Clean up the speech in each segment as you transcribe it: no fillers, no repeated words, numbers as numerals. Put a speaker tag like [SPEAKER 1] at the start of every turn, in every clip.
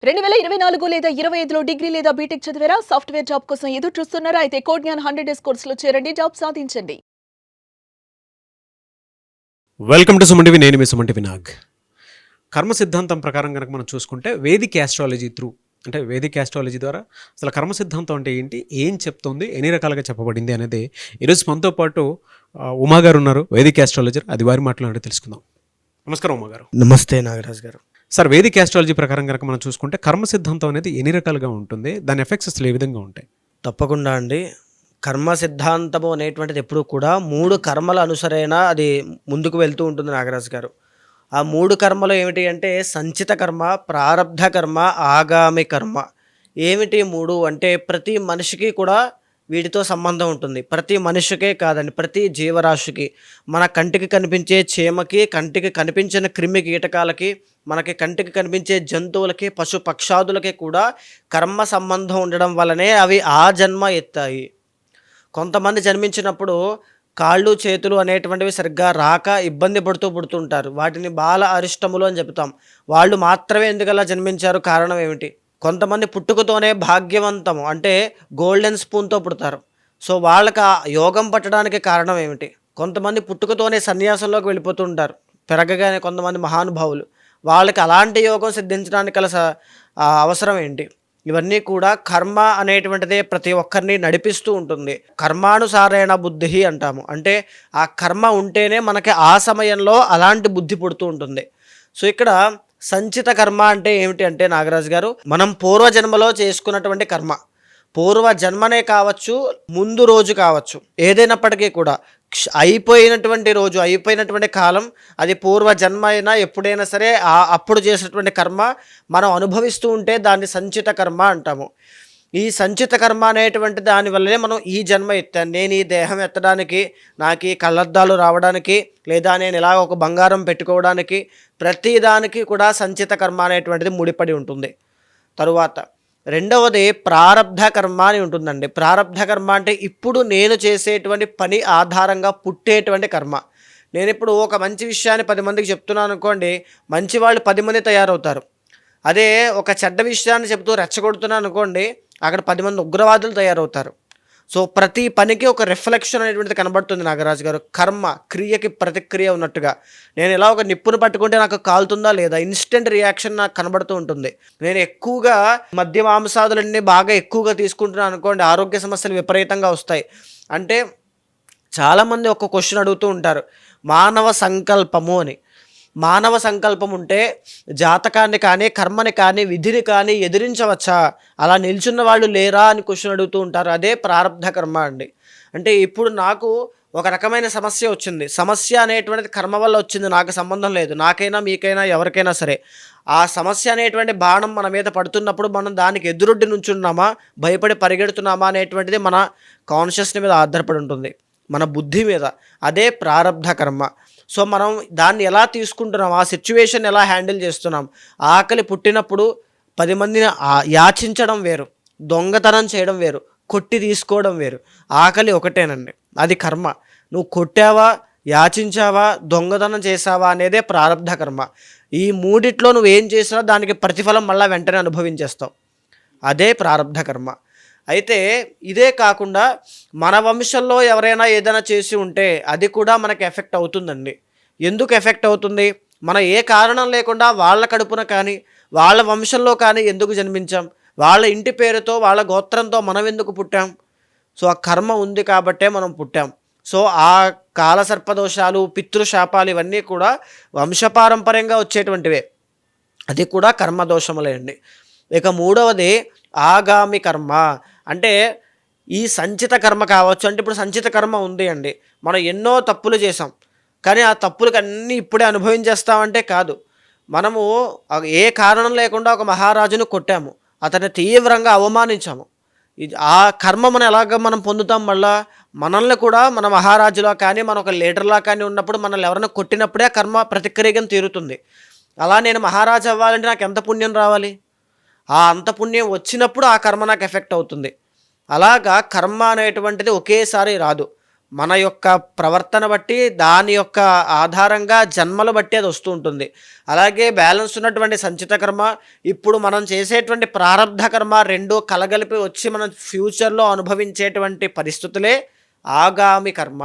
[SPEAKER 1] 2024 లేదా 25లో డిగ్రీ లేదా బీటెక్ చదివారా? సాఫ్ట్‌వేర్ జాబ్ కోసం ఎదురు చూస్తున్నారా? అయితే కోడ్ జ్ఞాన్ 100 డేస్ కోర్సులో చేరండి. జాబ్ సాధించండి.
[SPEAKER 2] Welcome to Suman TV. నేను మీ సుమన్ టీవీ నాగ్. కర్మ సిద్ధాంతం ప్రకారం కనుక మనం చూసుకుంటే వేదిక్ యాస్ట్రాలజీ అంటే వేదిక్ యాస్ట్రాలజీ ద్వారా అసలు కర్మ సిద్ధాంతం అంటే ఏంటి, ఏం చెప్తుంది, ఎన్ని రకాలుగా చెప్పబడింది అనేది ఈరోజు మనతో పాటు ఉమా గారు ఉన్నారు, వేదిక్ యాస్ట్రాలజర్. అది వారి మాట్లాడి తెలుసుకుందాం. నమస్కారం ఉమా గారు.
[SPEAKER 3] నమస్తే నాగరాజ్ గారు.
[SPEAKER 2] సార్, వేదిక్ యాస్ట్రాలజీ ప్రకారం కనుక మనం చూసుకుంటే కర్మ సిద్ధాంతం అనేది ఎన్ని రకాలుగా ఉంటుంది, దాని ఎఫెక్ట్స్ అసలు ఏ విధంగా ఉంటాయి?
[SPEAKER 3] తప్పకుండా అండి. కర్మ సిద్ధాంతము అనేటువంటిది ఎప్పుడూ కూడా 3 కర్మల అనుసరైన అది ముందుకు వెళ్తూ ఉంటుంది నాగరాజు గారు. ఆ 3 కర్మలు ఏమిటి అంటే సంచిత కర్మ, ప్రారబ్ధ కర్మ, ఆగామి కర్మ. ఏమిటి 3 అంటే ప్రతి మనిషికి కూడా వీటితో సంబంధం ఉంటుంది. ప్రతి మనిషికే కాదండి, ప్రతి జీవరాశికి, మన కంటికి కనిపించే చీమకి, కంటికి కనిపించిన క్రిమి కీటకాలకి, మనకి కంటికి కనిపించే జంతువులకి, పశు పక్షాదులకి కూడా కర్మ సంబంధం ఉండడం వల్లనే అవి ఆ జన్మ ఎత్తాయి. కొంతమంది జన్మించినప్పుడు కాళ్ళు చేతులు అనేటువంటివి సరిగ్గా రాక ఇబ్బంది పడుతూ పుడుతుంటారు. వాటిని బాల అరిష్టములు అని చెప్తాం. వాళ్ళు మాత్రమే ఎందుకలా జన్మించారు, కారణం ఏమిటి? కొంతమంది పుట్టుకతోనే భాగ్యవంతము అంటే గోల్డెన్ స్పూన్తో పుడతారు. సో వాళ్ళకి ఆ యోగం పట్టడానికి కారణం ఏమిటి? కొంతమంది పుట్టుకతోనే సన్యాసంలోకి వెళ్ళిపోతుంటారు పెరగగానే. కొంతమంది మహానుభావులు, వాళ్ళకి అలాంటి యోగం సిద్ధించడానికి గల అవసరం ఏంటి? ఇవన్నీ కూడా కర్మ అనేటువంటిదే ప్రతి ఒక్కరిని నడిపిస్తూ ఉంటుంది. కర్మానుసారైన బుద్ధి అంటాము. అంటే ఆ కర్మ ఉంటేనే మనకి ఆ సమయంలో అలాంటి బుద్ధి పుడుతూ ఉంటుంది. సో ఇక్కడ సంచిత కర్మ అంటే ఏమిటి అంటే నాగరాజు గారు, మనం పూర్వజన్మలో చేసుకున్నటువంటి కర్మ, పూర్వ జన్మనే కావచ్చు, ముందు రోజు కావచ్చు, ఏదైనప్పటికీ కూడా అయిపోయినటువంటి రోజు, అయిపోయినటువంటి కాలం, అది పూర్వ జన్మ అయినా ఎప్పుడైనా సరే అప్పుడు చేసినటువంటి కర్మ మనం అనుభవిస్తూ ఉంటే దాన్ని సంచిత కర్మ అంటాము. ఈ సంచిత కర్మ అనేటువంటి దానివల్లనే మనం ఈ జన్మ ఎత్తాను. నేను ఈ దేహం ఎత్తడానికి, నాకు ఈ కళ్ళద్దాలు రావడానికి, లేదా నేను ఇలా ఒక బంగారం పెట్టుకోవడానికి, ప్రతిదానికి కూడా సంచిత కర్మ అనేటువంటిది ముడిపడి ఉంటుంది. తరువాత రెండవది ప్రారబ్ధ కర్మ అని ఉంటుందండి. ప్రారబ్ధ కర్మ అంటే ఇప్పుడు నేను చేసేటువంటి పని ఆధారంగా పుట్టేటువంటి కర్మ. నేను ఇప్పుడు ఒక మంచి విషయాన్ని 10 మందికి చెప్తున్నాను అనుకోండి, మంచి వాళ్ళు 10 మంది తయారవుతారు. అదే ఒక చెడ్డ విషయాన్ని చెప్తూ రెచ్చగొడుతున్నాను అనుకోండి, అక్కడ 10 మంది ఉగ్రవాదులు తయారవుతారు. సో ప్రతి పనికి ఒక రిఫ్లెక్షన్ అనేటువంటిది కనబడుతుంది నాగరాజు గారు. కర్మ క్రియకి ప్రతిక్రియ ఉన్నట్టుగా. నేను ఇలా ఒక నిప్పును పట్టుకుంటే నాకు కాలుతుందా లేదా, ఇన్స్టెంట్ రియాక్షన్ నాకు కనబడుతూ ఉంటుంది. నేను ఎక్కువగా మద్య మాంసాదులన్నీ బాగా ఎక్కువగా తీసుకుంటున్నాను అనుకోండి, ఆరోగ్య సమస్యలు విపరీతంగా వస్తాయి. అంటే చాలామంది ఒక క్వశ్చన్ అడుగుతూ ఉంటారు, మానవ సంకల్పము అని. మానవ సంకల్పం ఉంటే జాతకాన్ని కానీ, కర్మని కానీ, విధిని కానీ ఎదిరించవచ్చా, అలా నిల్చున్న వాళ్ళు లేరా అని క్వశ్చన్ అడుగుతూ ఉంటారు. అదే ప్రారబ్ధ కర్మ అండి. అంటే ఇప్పుడు నాకు ఒక రకమైన సమస్య వచ్చింది. సమస్య అనేటువంటిది కర్మ వల్ల వచ్చింది, నాకు సంబంధం లేదు. నాకైనా మీకైనా ఎవరికైనా సరే ఆ సమస్య అనేటువంటి బాణం మన మీద పడుతున్నప్పుడు మనం దానికి ఎదురొడ్డి నుంచున్నామా, భయపడి పరిగెడుతున్నామా అనేటువంటిది మన కాన్షియస్ని మీద ఆధారపడి ఉంటుంది, మన బుద్ధి మీద. అదే ప్రారబ్ధ కర్మ. సో మనం దాన్ని ఎలా తీసుకుంటున్నాం, ఆ సిచ్యువేషన్ ఎలా హ్యాండిల్ చేస్తున్నాం. ఆకలి పుట్టినప్పుడు 10 మందిని యాచించడం వేరు, దొంగతనం చేయడం వేరు, కొట్టి తీసుకోవడం వేరు. ఆకలి ఒకటేనండి, అది కర్మ. నువ్వు కొట్టావా, యాచించావా, దొంగతనం చేసావా అనేదే ప్రారబ్ధ కర్మ. ఈ మూడిట్లో నువ్వేం చేసినా దానికి ప్రతిఫలం మళ్ళీ వెంటనే అనుభవించేస్తావు. అదే ప్రారబ్ధ కర్మ. అయితే ఇదే కాకుండా మన వంశంలో ఎవరైనా ఏదైనా చేసి ఉంటే అది కూడా మనకి ఎఫెక్ట్ అవుతుందండి. ఎందుకు ఎఫెక్ట్ అవుతుంది? మనం ఏ కారణం లేకుండా వాళ్ళ కడుపున కానీ, వాళ్ళ వంశంలో కానీ ఎందుకు జన్మించాం? వాళ్ళ ఇంటి పేరుతో, వాళ్ళ గోత్రంతో మనం ఎందుకు పుట్టాం? సో ఆ కర్మ ఉంది కాబట్టే మనం పుట్టాం. సో ఆ కాలసర్పదోషాలు, పితృశాపాలు ఇవన్నీ కూడా వంశపారంపర్యంగా వచ్చేటువంటివే. అది కూడా కర్మదోషములే అండి. ఇక మూడవది ఆగామి కర్మ. అంటే ఈ సంచిత కర్మ కావచ్చు. అంటే ఇప్పుడు సంచిత కర్మ ఉంది అండి, మనం ఎన్నో తప్పులు చేసాం, కానీ ఆ తప్పులకి అన్నీ ఇప్పుడే అనుభవించేస్తామంటే కాదు. మనము ఏ కారణం లేకుండా ఒక మహారాజును కొట్టాము, అతన్ని తీవ్రంగా అవమానించాము. ఆ కర్మ మనం ఎలాగ మనం పొందుతాం? మళ్ళా మనల్ని కూడా మన మహారాజులా కానీ, మన ఒక లీడర్లా కానీ ఉన్నప్పుడు మనల్ని ఎవరైనా కొట్టినప్పుడే కర్మ ప్రతిక్రియగా తీరుతుంది. అలా నేను మహారాజు అవ్వాలంటే నాకు ఎంత పుణ్యం రావాలి? ఆ అంత పుణ్యం వచ్చినప్పుడు ఆ కర్మ నాకు ఎఫెక్ట్ అవుతుంది. అలాగా కర్మ అనేటువంటిది ఒకేసారి రాదు. మన యొక్క ప్రవర్తన బట్టి దాని యొక్క ఆధారంగా జన్మలు బట్టి అది వస్తూ ఉంటుంది. అలాగే బ్యాలెన్స్ ఉన్నటువంటి సంచిత కర్మ, ఇప్పుడు మనం చేసేటువంటి ప్రారంధ కర్మ రెండూ కలగలిపి వచ్చి మనం ఫ్యూచర్లో అనుభవించేటువంటి పరిస్థితులే ఆగామి కర్మ.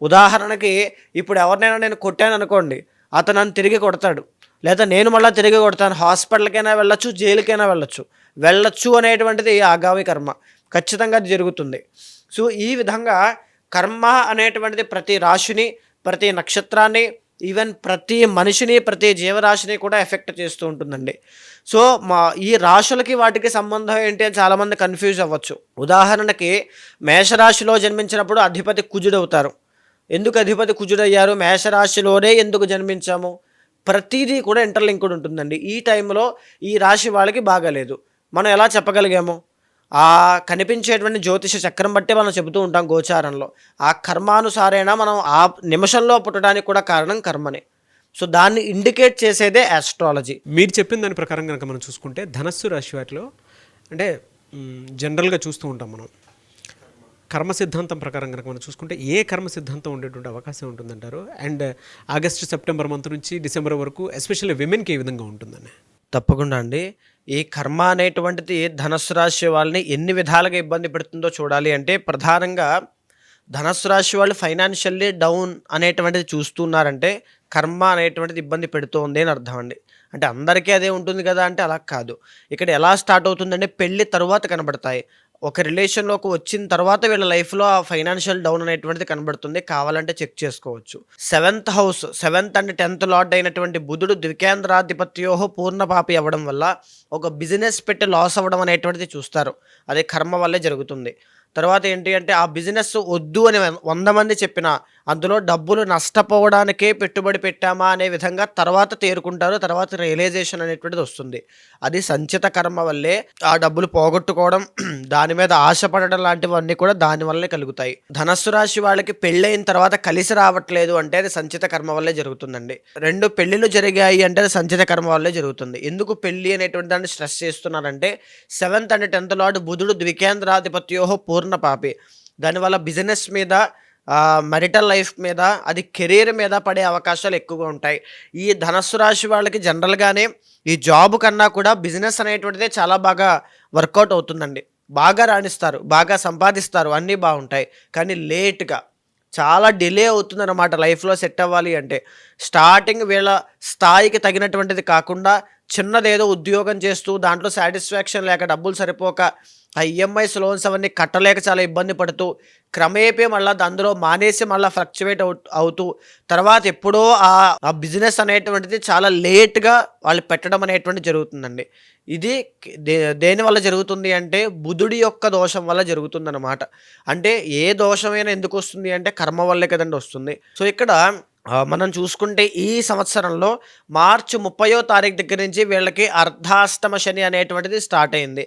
[SPEAKER 3] ఉదాహరణకి ఇప్పుడు ఎవరినైనా నేను కొట్టాను అనుకోండి, అతను నన్ను తిరిగి కొడతాడు, లేదా నేను మళ్ళీ తిరిగి కొడతాను. హాస్పిటల్కైనా వెళ్ళొచ్చు, జైలుకైనా వెళ్ళొచ్చు అనేటువంటిది ఆగామి కర్మ. ఖచ్చితంగా అది జరుగుతుంది. సో ఈ విధంగా కర్మ అనేటువంటిది ప్రతి రాశిని, ప్రతి నక్షత్రాన్ని, ఈవెన్ ప్రతి మనిషిని, ప్రతి జీవరాశిని కూడా ఎఫెక్ట్ చేస్తూ ఉంటుందండి. సో ఈ రాశులకి వాటికి సంబంధం ఏంటి అని చాలామంది కన్ఫ్యూజ్ అవ్వచ్చు. ఉదాహరణకి మేషరాశిలో జన్మించినప్పుడు అధిపతి కుజుడవుతారు. ఎందుకు అధిపతి కుజుడయ్యారు? మేషరాశిలోనే ఎందుకు జన్మించాము? ప్రతిదీ కూడా ఇంటర్లింక్డ్ ఉంటుందండి. ఈ టైంలో ఈ రాశి వాళ్ళకి బాగాలేదు, మనం ఎలా చెప్పగలిగాము? ఆ కనిపించేటువంటి జ్యోతిష చక్రం బట్టి మనం చెబుతూ ఉంటాం గోచారంలో. ఆ కర్మానుసారైనా మనం ఆ నిమిషంలో పుట్టడానికి కూడా కారణం కర్మనే. సో దాన్ని ఇండికేట్ చేసేదే ఆస్ట్రాలజీ.
[SPEAKER 2] మీరు చెప్పిన దాని ప్రకారం కనుక మనం చూసుకుంటే ధనస్సు రాశి వాటిలో అంటే జనరల్గా చూస్తూ ఉంటాం మనం, కర్మ సిద్ధాంతం ప్రకారం కనుక మనం చూసుకుంటే ఏ కర్మ సిద్ధాంతం ఉండేటువంటి అవకాశం ఉంటుందంటారు? అండ్ ఆగస్టు సెప్టెంబర్ మంత్ నుంచి డిసెంబర్ వరకు ఎస్పెషల్లీ విమెన్కి ఏ విధంగా ఉంటుందని?
[SPEAKER 3] తప్పకుండా అండి. ఈ కర్మ అనేటువంటిది ధనస్సు రాశి వాళ్ళని ఎన్ని విధాలుగా ఇబ్బంది పెడుతుందో చూడాలి అంటే, ప్రధానంగా ధనస్సు రాశి వాళ్ళు ఫైనాన్షియల్లీ డౌన్ అనేటువంటిది చూస్తున్నారంటే కర్మ అనేటువంటిది ఇబ్బంది పెడుతోంది అని అర్థం అండి. అంటే అందరికీ అదే ఉంటుంది కదా అంటే అలా కాదు. ఇక్కడ ఎలా స్టార్ట్ అవుతుందంటే పెళ్ళి తరువాత కనబడతాయి. ఒక రిలేషన్లోకి వచ్చిన తర్వాత వీళ్ళ లైఫ్లో ఆ ఫైనాన్షియల్ డౌన్ అనేటువంటిది కనబడుతుంది. కావాలంటే చెక్ చేసుకోవచ్చు. 7th house, 7th and 10th lord అయినటువంటి బుధుడు ద్వికేంద్రాధిపత్యోహో పూర్ణపాపి అవ్వడం వల్ల ఒక బిజినెస్ పెట్టి లాస్ అవ్వడం అనేటువంటిది చూస్తారు. అది కర్మ వల్లే జరుగుతుంది. తర్వాత ఏంటి అంటే ఆ బిజినెస్ వద్దు అని 100 మంది చెప్పినా అందులో డబ్బులు నష్టపోవడానికే పెట్టుబడి పెట్టామా అనే విధంగా తర్వాత తేరుకుంటారు. తర్వాత రియలైజేషన్ అనేటువంటిది వస్తుంది. అది సంచిత కర్మ వల్లే ఆ డబ్బులు పోగొట్టుకోవడం, దాని మీద ఆశపడడం లాంటివన్నీ కూడా దాని వల్లే కలుగుతాయి. ధనస్సు రాశి వాళ్ళకి పెళ్ళైన తర్వాత కలిసి రావట్లేదు అంటే అది సంచిత కర్మ వల్లే జరుగుతుందండి. 2 పెళ్ళిళ్ళు జరిగాయి అంటే అది సంచిత కర్మ వల్లే జరుగుతుంది. ఎందుకు పెళ్ళి అనేటువంటి దాన్ని స్ట్రెస్ చేస్తున్నారంటే 7th అండ్ 10th లార్డ్ బుధుడు ద్వికేంద్రాధిపత్యోహో పూర్ణపాపి. దానివల్ల బిజినెస్ మీద, marital లైఫ్ మీద, అది కెరీర్ మీద పడే అవకాశాలు ఎక్కువగా ఉంటాయి. ఈ ధనస్సు రాశి వాళ్ళకి జనరల్గానే ఈ జాబ్ కన్నా కూడా బిజినెస్ అనేటువంటిదే చాలా బాగా వర్కౌట్ అవుతుందండి. బాగా రాణిస్తారు, బాగా సంపాదిస్తారు, అన్నీ బాగుంటాయి. కానీ లేట్గా చాలా డిలే అవుతుందన్నమాట లైఫ్లో సెట్ అవ్వాలి అంటే. స్టార్టింగ్ వీళ్ళ స్థాయికి తగినటువంటిది కాకుండా చిన్నదేదో ఉద్యోగం చేస్తూ దాంట్లో సాటిస్ఫాక్షన్ లేక, డబ్బులు సరిపోక, ఆ ఈఎంఐస్, లోన్స్ అవన్నీ కట్టలేక చాలా ఇబ్బంది పడుతూ క్రమేపీ మళ్ళీ అందులో మానేసి మళ్ళీ ఫ్లక్చువేట్ అవుతూ తర్వాత ఎప్పుడో ఆ బిజినెస్ అనేటువంటిది చాలా లేట్గా వాళ్ళు పెట్టడం అనేటువంటిది జరుగుతుందండి. ఇది దేని వల్ల జరుగుతుంది అంటే బుధుడి యొక్క దోషం వల్ల జరుగుతుందన్నమాట. అంటే ఏ దోషమైనా ఎందుకు వస్తుంది అంటే కర్మ వల్లే కదండి వస్తుంది. సో ఇక్కడ మనం చూసుకుంటే ఈ సంవత్సరంలో మార్చి 30వ తారీఖు దగ్గర నుంచి వీళ్ళకి అర్ధాష్టమ శని అనేటువంటిది స్టార్ట్ అయింది.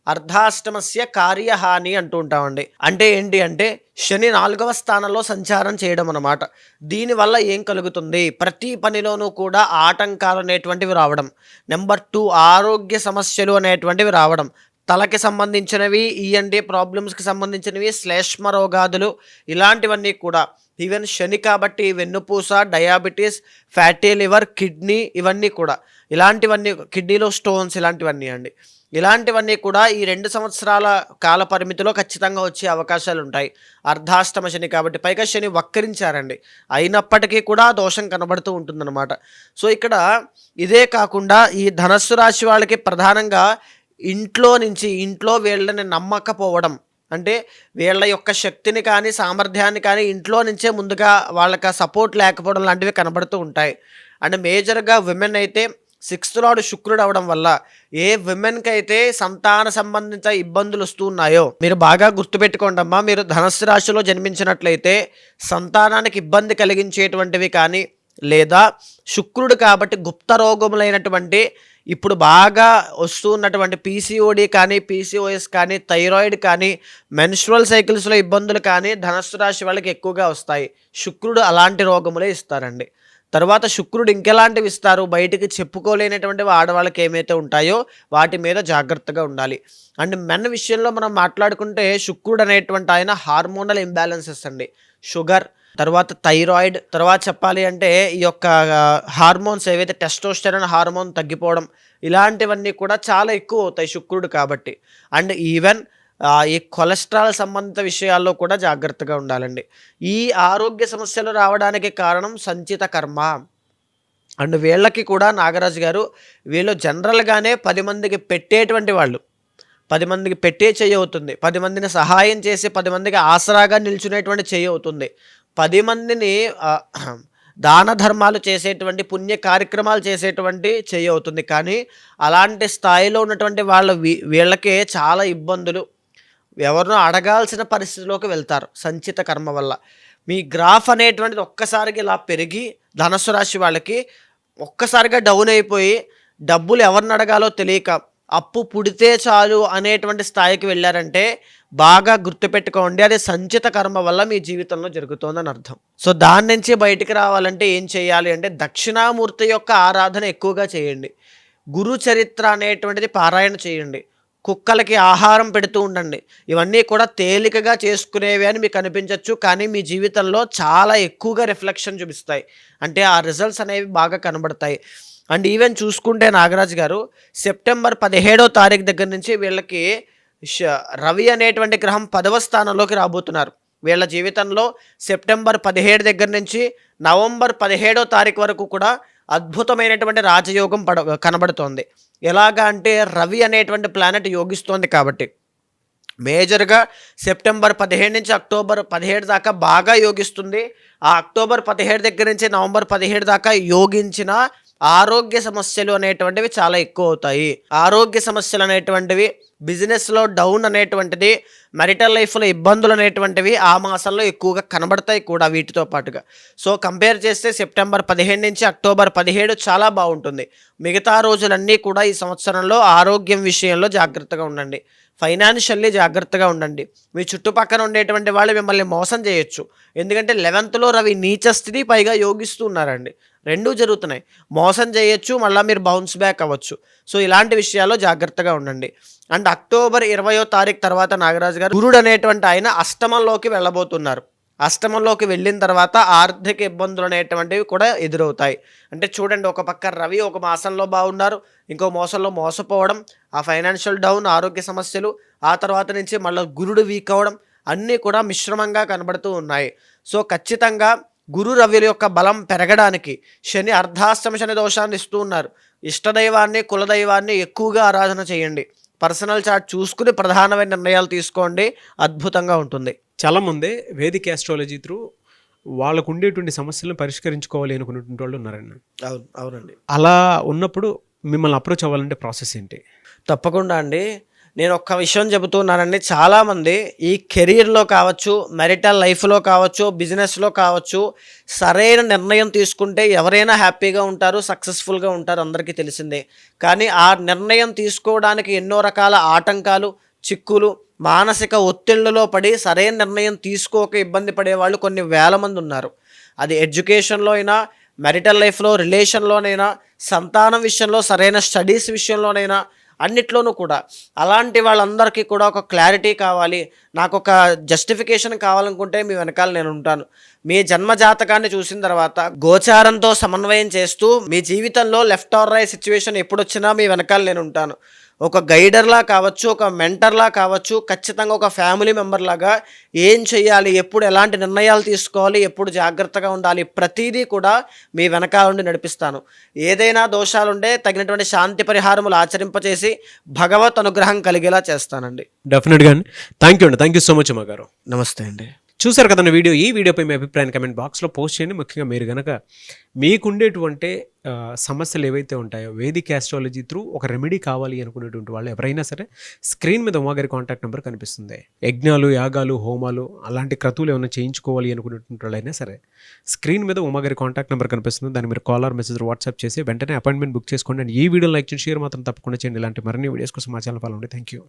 [SPEAKER 3] అర్ధాష్టమస్య కార్యహాని అంటూ ఉంటామండి. అంటే ఏంటి అంటే శని 4వ స్థానంలో సంచారం చేయడం అన్నమాట. దీనివల్ల ఏం కలుగుతుంది? ప్రతి పనిలోనూ కూడా ఆటంకాలు అనేటువంటివి రావడం. నెంబర్ 2 ఆరోగ్య సమస్యలు అనేటువంటివి రావడం. తలకి సంబంధించినవి, ఈఎన్టీ ప్రాబ్లమ్స్కి సంబంధించినవి, శ్లేష్మ రోగాదులు, ఇలాంటివన్నీ కూడా. ఈవెన్ శని కాబట్టి వెన్నుపూస, డయాబెటీస్, ఫ్యాటీ లివర్, కిడ్నీ, ఇవన్నీ కూడా, ఇలాంటివన్నీ, కిడ్నీలో స్టోన్స్, ఇలాంటివన్నీ అండి. ఇలాంటివన్నీ కూడా ఈ 2 సంవత్సరాల కాల పరిమితిలో ఖచ్చితంగా వచ్చే అవకాశాలు ఉంటాయి. అర్ధాష్టమ శని కాబట్టి, పైగా శని వక్రించారండి, అయినప్పటికీ కూడా దోషం కనబడుతూ ఉంటుందన్నమాట. సో ఇక్కడ ఇదే కాకుండా ఈ ధనస్సు రాశి వాళ్ళకి ప్రధానంగా ఇంట్లో వీళ్ళని నమ్మకపోవడం, అంటే వీళ్ళ యొక్క శక్తిని కానీ సామర్థ్యాన్ని కానీ ఇంట్లో నుంచే ముందుగా వాళ్ళకి సపోర్ట్ లేకపోవడం లాంటివి కనబడుతూ ఉంటాయి. అండ్ మేజర్గా విమెన్ అయితే 6th లార్డ్ శుక్రుడు అవడం వల్ల ఏ విమెన్కి అయితే సంతాన సంబంధిత ఇబ్బందులు వస్తూ ఉన్నాయో మీరు బాగా గుర్తుపెట్టుకోండి అమ్మా. మీరు ధనస్సు రాశిలో జన్మించినట్లయితే సంతానానికి ఇబ్బంది కలిగించేటువంటివి కానీ, లేదా శుక్రుడు కాబట్టి గుప్త రోగములైనటువంటి ఇప్పుడు బాగా వస్తూ ఉన్నటువంటి పీసీఓడి కానీ, పీసీఓఎస్ కానీ, థైరాయిడ్ కానీ, మెన్స్ట్రువల్ సైకిల్స్లో ఇబ్బందులు కానీ ధనస్సు రాశి వాళ్ళకి ఎక్కువగా వస్తాయి. శుక్రుడు అలాంటి రోగములే ఇస్తారండి. తర్వాత శుక్రుడు ఇంకెలాంటివి ఇస్తారు, బయటికి చెప్పుకోలేనటువంటివి ఆడవాళ్ళకి ఏమైతే ఉంటాయో వాటి మీద జాగ్రత్తగా ఉండాలి. అండ్ మెన్ విషయంలో మనం మాట్లాడుకుంటే శుక్రుడు అనేటువంటి ఆయన హార్మోనల్ ఇంబ్యాలెన్సెస్ అండి, షుగర్, తర్వాత థైరాయిడ్, తర్వాత చెప్పాలి అంటే ఈ యొక్క హార్మోన్స్ ఏవైతే టెస్టోస్టెరాన్ హార్మోన్ తగ్గిపోవడం, ఇలాంటివన్నీ కూడా చాలా ఎక్కువ అవుతాయి శుక్రుడు కాబట్టి. అండ్ ఈవెన్ ఈ కొలెస్ట్రాల్ సంబంధిత విషయాల్లో కూడా జాగ్రత్తగా ఉండాలండి. ఈ ఆరోగ్య సమస్యలు రావడానికి కారణం సంచిత కర్మ. అండ్ వీళ్ళకి కూడా నాగరాజు గారు, వీళ్ళు జనరల్గానే 10 మందికి పెట్టేటువంటి వాళ్ళు, 10 మందికి పెట్టే చెయ్యి అవుతుంది, 10 మందిని సహాయం చేసి 10 మందికి ఆసరాగా నిల్చునేటువంటి చెయ్యి అవుతుంది, 10 మందిని దాన ధర్మాలు చేసేటువంటి పుణ్య కార్యక్రమాలు చేసేటువంటి చెయ్యి అవుతుంది. కానీ అలాంటి స్థాయిలో ఉన్నటువంటి వీళ్ళకే చాలా ఇబ్బందులు, ఎవరినో అడగాల్సిన పరిస్థితిలోకి వెళ్తారు సంచిత కర్మ వల్ల. మీ గ్రాఫ్ అనేటువంటిది ఒక్కసారిగా ఇలా పెరిగి ధనుస్సు రాశి వాళ్ళకి ఒక్కసారిగా డౌన్ అయిపోయి డబ్బులు ఎవరిని అడగాలో తెలియక అప్పు పుడితే చాలు అనేటువంటి స్థాయికి వెళ్ళారంటే బాగా గుర్తుపెట్టుకోండి, అది సంచిత కర్మ వల్ల మీ జీవితంలో జరుగుతోందని అర్థం. సో దాని నుంచి బయటికి రావాలంటే ఏం చేయాలి అంటే దక్షిణామూర్తి యొక్క ఆరాధన ఎక్కువగా చేయండి, గురు చరిత్ర అనేటువంటిది పారాయణ చేయండి, కుక్కలకి ఆహారం పెడుతూ ఉండండి. ఇవన్నీ కూడా తేలికగా చేసుకునేవి అని మీకు అనిపించవచ్చు, కానీ మీ జీవితంలో చాలా ఎక్కువగా రిఫ్లెక్షన్ చూపిస్తాయి, అంటే ఆ రిజల్ట్స్ అనేవి బాగా కనబడతాయి. అండ్ ఈవెన్ చూసుకుంటే నాగరాజు గారు సెప్టెంబర్ 17వ తారీఖు దగ్గర నుంచి వీళ్ళకి రవి అనేటువంటి గ్రహం 10వ స్థానంలోకి రాబోతున్నారు. వీళ్ళ జీవితంలో సెప్టెంబర్ 17 దగ్గర నుంచి నవంబర్ 17వ తారీఖు వరకు కూడా అద్భుతమైనటువంటి రాజయోగం కనబడుతోంది. ఎలాగా అంటే రవి అనేటువంటి ప్లానెట్ యోగిస్తోంది కాబట్టి మేజర్గా సెప్టెంబర్ 15 నుంచి అక్టోబర్ 17 దాకా బాగా యోగిస్తుంది. ఆ అక్టోబర్ 17 దగ్గర నుంచి నవంబర్ 17 దాకా యోగించిన ఆరోగ్య సమస్యలు అనేటువంటివి చాలా ఎక్కువ అవుతాయి. ఆరోగ్య సమస్యలు అనేటువంటివి, బిజినెస్లో డౌన్ అనేటువంటిది, మ్యారిటల్ లైఫ్లో ఇబ్బందులు అనేటువంటివి ఆ మాసంలో ఎక్కువగా కనబడతాయి కూడా వీటితో పాటుగా. సో కంపేర్ చేస్తే సెప్టెంబర్ 15 నుంచి అక్టోబర్ 17 చాలా బాగుంటుంది. మిగతా రోజులన్నీ కూడా ఈ సంవత్సరంలో ఆరోగ్యం విషయంలో జాగ్రత్తగా ఉండండి, ఫైనాన్షియల్లీ జాగ్రత్తగా ఉండండి. మీ చుట్టుపక్కల ఉండేటువంటి వాళ్ళు మిమ్మల్ని మోసం చేయొచ్చు, ఎందుకంటే 11th రవి నీచ స్థితి పైగా యోగిస్తూ ఉన్నారండి, రెండూ జరుగుతున్నాయి. మోసం చేయొచ్చు, మళ్ళీ మీరు బౌన్స్ బ్యాక్ అవ్వచ్చు. సో ఇలాంటి విషయాల్లో జాగ్రత్తగా ఉండండి. అండ్ అక్టోబర్ 20వ తారీఖు తర్వాత నాగరాజు గారు గురుడు అనేటువంటి ఆయన అష్టమంలోకి వెళ్ళబోతున్నారు. అష్టమంలోకి వెళ్ళిన తర్వాత ఆర్థిక ఇబ్బందులు అనేటువంటివి కూడా ఎదురవుతాయి. అంటే చూడండి, ఒక పక్క రవి ఒక మాసంలో బాగున్నారు, ఇంకో మాసంలో మోసపోవడం, ఆ ఫైనాన్షియల్ డౌన్, ఆరోగ్య సమస్యలు, ఆ తర్వాత నుంచి మళ్ళీ గురుడు వీక్ అవ్వడం, అన్నీ కూడా మిశ్రమంగా కనబడుతూ ఉన్నాయి. సో ఖచ్చితంగా గురు రవిల యొక్క బలం పెరగడానికి శని అర్ధాష్టమ శని దోషాన్ని ఇస్తూ ఉన్నారు. ఇష్టదైవాన్ని, కులదైవాన్ని ఎక్కువగా ఆరాధన చేయండి. పర్సనల్ చార్ట్ చూసుకుని ప్రధానమైన నిర్ణయాలు తీసుకోండి, అద్భుతంగా ఉంటుంది.
[SPEAKER 2] చాలామంది వేదిక ఆస్ట్రాలజీ త్రూ వాళ్ళకు ఉండేటువంటి సమస్యలను పరిష్కరించుకోవాలి అనుకునేటువంటి వాళ్ళు ఉన్నారండి.
[SPEAKER 3] అవునండి.
[SPEAKER 2] అలా ఉన్నప్పుడు మిమ్మల్ని అప్రోచ్ అవ్వాలంటే ప్రాసెస్ ఏంటి?
[SPEAKER 3] తప్పకుండా అండి, నేను ఒక్క విషయం చెబుతున్నానండి. చాలామంది ఈ కెరీర్లో కావచ్చు, మ్యారిటల్ లైఫ్లో కావచ్చు, బిజినెస్లో కావచ్చు, సరైన నిర్ణయం తీసుకుంటే ఎవరైనా హ్యాపీగా ఉంటారు, సక్సెస్ఫుల్గా ఉంటారు, అందరికీ తెలిసిందే. కానీ ఆ నిర్ణయం తీసుకోవడానికి ఎన్నో రకాల ఆటంకాలు, చిక్కులు, మానసిక ఒత్తిళ్లలో పడి సరైన నిర్ణయం తీసుకోక ఇబ్బంది పడే వాళ్ళు కొన్ని వేల మంది ఉన్నారు. అది ఎడ్యుకేషన్లో అయినా, మ్యారిటల్ లైఫ్లో, రిలేషన్లోనైనా, సంతానం విషయంలో, సరైన స్టడీస్ విషయంలోనైనా, అన్నిట్లోనూ కూడా. అలాంటి వాళ్ళందరికీ కూడా ఒక క్లారిటీ కావాలి, నాకు ఒక జస్టిఫికేషన్ కావాలనుకుంటే మీ వెనకాల నేను ఉంటాను. మీ జన్మజాతకాన్ని చూసిన తర్వాత గోచారంతో సమన్వయం చేస్తూ మీ జీవితంలో లెఫ్ట్ ఆర్ రైట్ సిచ్యువేషన్ ఎప్పుడు వచ్చినా మీ వెనకాల నేను ఉంటాను. ఒక గైడర్లా కావచ్చు, ఒక మెంటర్లా కావచ్చు, ఖచ్చితంగా ఒక ఫ్యామిలీ మెంబర్ లాగా ఏం చేయాలి, ఎప్పుడు ఎలాంటి నిర్ణయాలు తీసుకోవాలి, ఎప్పుడు జాగ్రత్తగా ఉండాలి, ప్రతిదీ కూడా మీ వెనకాల నుండి నడిపిస్తాను. ఏదైనా దోషాలుంటే తగినటువంటి శాంతి పరిహారములు ఆచరింపచేసి భగవత్ అనుగ్రహం కలిగేలా చేస్తానండి.
[SPEAKER 2] డెఫినెట్గా అండి. థ్యాంక్ యూ సో మచ్ అమ్మ గారు.
[SPEAKER 3] నమస్తే అండి.
[SPEAKER 2] చూసారు కదండి వీడియో. ఈ వీడియోపై మీ అభిప్రాయాన్ని కమెంట్ బాక్స్లో పోస్ట్ చేయండి. ముఖ్యంగా మీరు కనుక మీకుండేటువంటి సమస్యలు ఏవైతే ఉంటాయో వేదిక ఆస్ట్రాలజీ త్రూ ఒక రెమెడీ కావాలి అనుకునేటువంటి వాళ్ళు ఎవరైనా సరే స్క్రీన్ మీద ఉమాగారి కాంటాక్ట్ నెంబర్ కనిపిస్తుంది. యజ్ఞాలు, యాగాలు, హోమాలు అలాంటి క్రతువులు ఏమైనా చేయించుకోవాలి అనుకునేటువంటి వాళ్ళైనా సరే స్క్రీన్ మీద ఉమాగారి కాంటాక్ట్ నెంబర్ కనిపిస్తుంది. దాన్ని మీరు కాల్ ఆర్ మెసేజ్ వాట్సాప్ చేసి వెంటనే అపాయింట్మెంట్ బుక్ చేసుకోండి. అండ్ ఈ వీడియో లైక్ చేసి షేర్ మాత్రం తప్పకుండా చేయండి. ఇలాంటి మరిన్ని వీడియోస్ కోసం మా ఛానల్ ఫాలో అవ్వండి. Thank you.